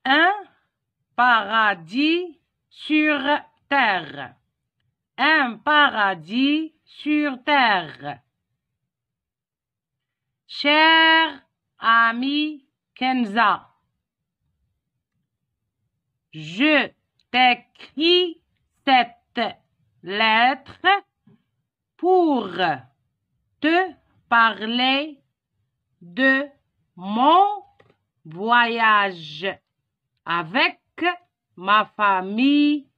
Un paradis sur terre. Un paradis sur terre. Cher ami Kenza, je t'écris cette lettre pour te parler de mon voyage avec ma famille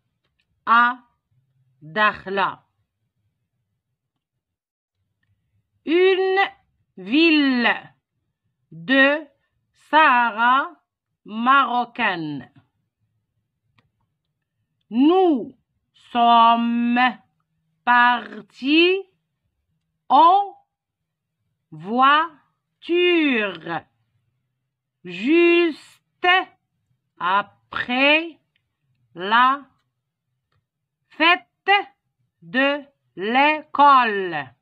à Dakhla, une ville de Sahara marocaine. Nous sommes partis en voiture juste après la fête de l'école.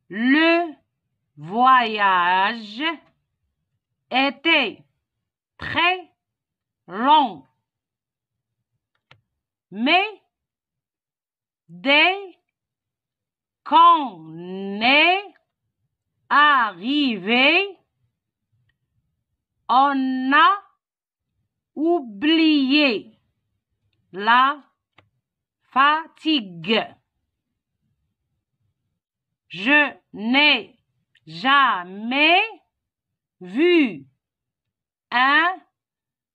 Le voyage était très long, mais dès qu'on est arrivé, on a oublié la fatigue. Je n'ai jamais vu un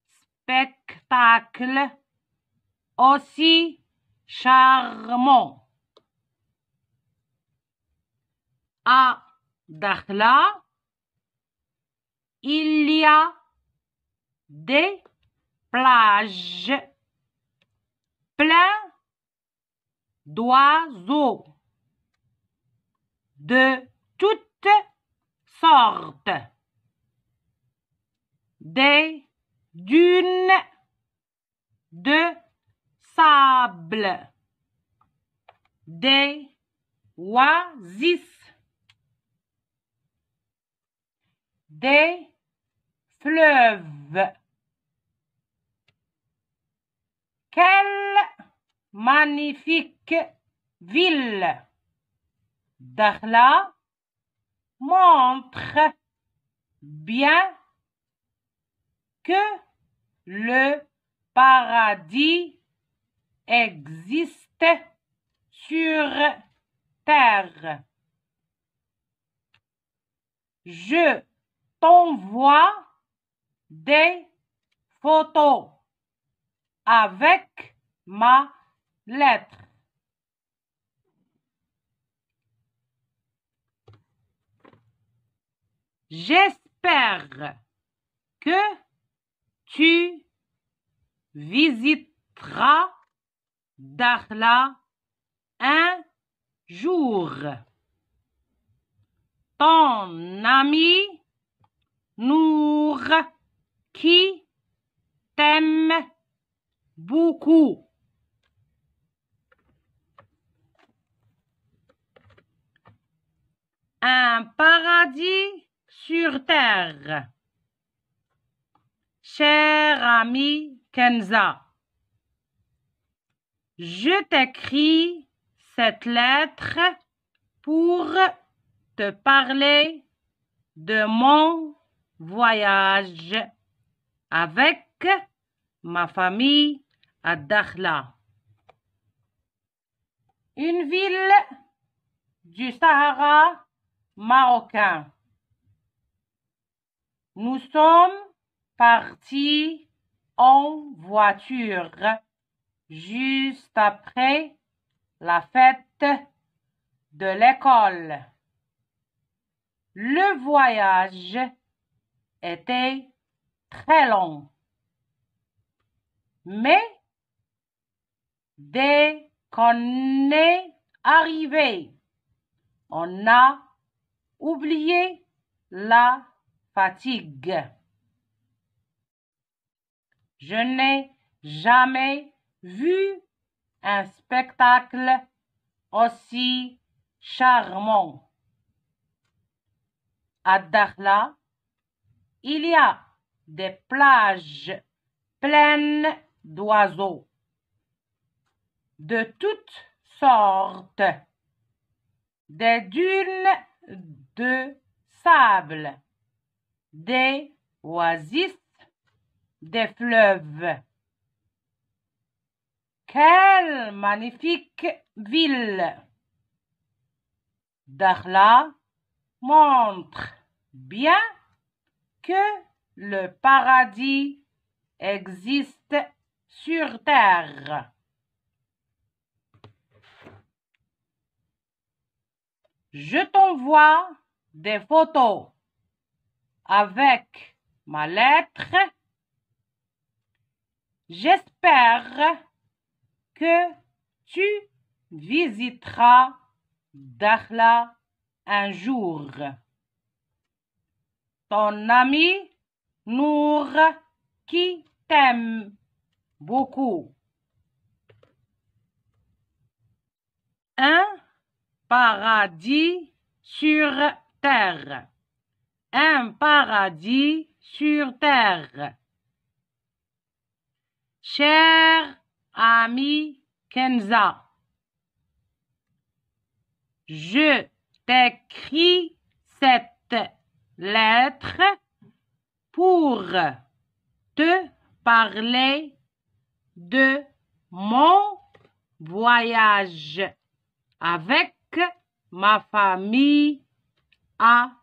spectacle aussi charmant. À Dakhla, il y a des plages pleines d'oiseaux de toutes sortes, des dunes de sable, des oasis, des fleuves. Quelle magnifique ville! Dakhla montre bien que le paradis existe sur terre. Je t'envoie des photos avec ma lettre. J'espère que tu visiteras Dakhla un jour. Ton ami Nour qui t'aime beaucoup. Un paradis sur terre. Cher ami Kenza, je t'écris cette lettre pour te parler de mon voyage avec ma famille à Dakhla, une ville du Sahara marocain. Nous sommes partis en voiture juste après la fête de l'école. Le voyage était très long, mais dès qu'on est arrivé, on a oublié la fatigue. Je n'ai jamais vu un spectacle aussi charmant. À Dakhla, il y a des plages pleines d'oiseaux de toutes sortes, des dunes de sable, des oasis, des fleuves. Quelle magnifique ville! Dakhla montre bien que le paradis existe sur terre. Je t'envoie des photos avec ma lettre. J'espère que tu visiteras Dakhla un jour. Ton ami Nour qui t'aime beaucoup. Un paradis sur terre. Un paradis sur terre. Cher ami Kenza, je t'écris cette lettre pour te parler de mon voyage avec ma famille à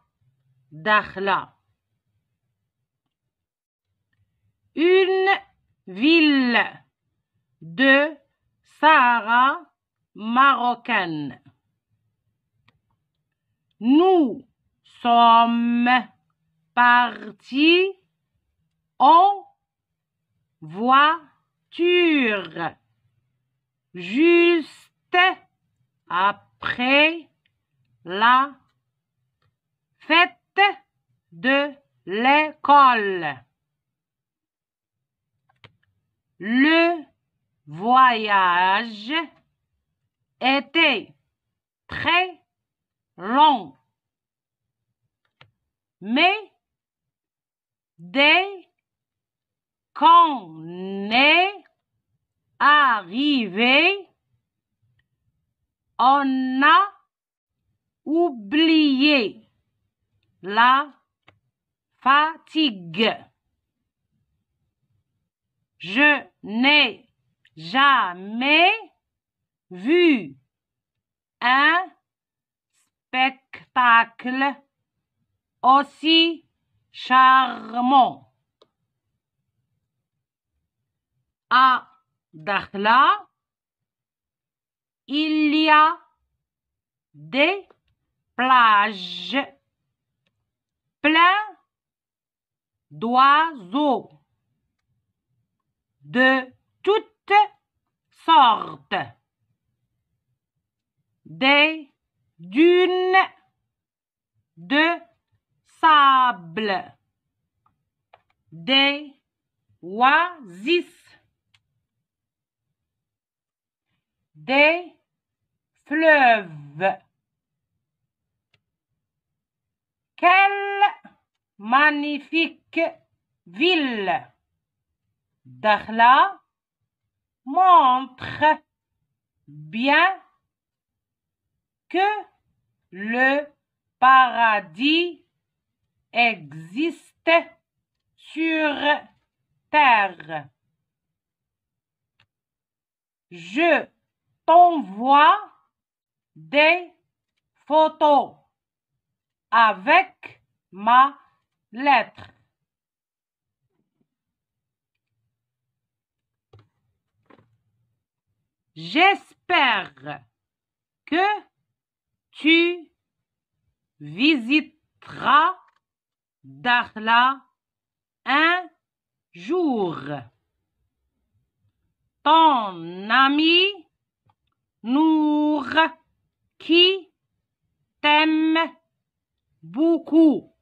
Dakhla. Une ville de Sahara marocaine. Nous sommes partis en voiture juste après la fête de l'école. Le voyage était très long, mais dès qu'on est arrivé, on a oublié la fatigue. Je n'ai jamais vu un spectacle aussi charmant. À Dakhla, il y a des plages pleines d'oiseaux de toutes sortes, des dunes de sable, des oasis, des fleuves. Quelle magnifique ville! Dakhla montre bien que le paradis existe sur terre. Je t'envoie des photos avec ma lettre. J'espère que tu visiteras Dakhla un jour. Ton ami Nour qui t'aime beaucoup.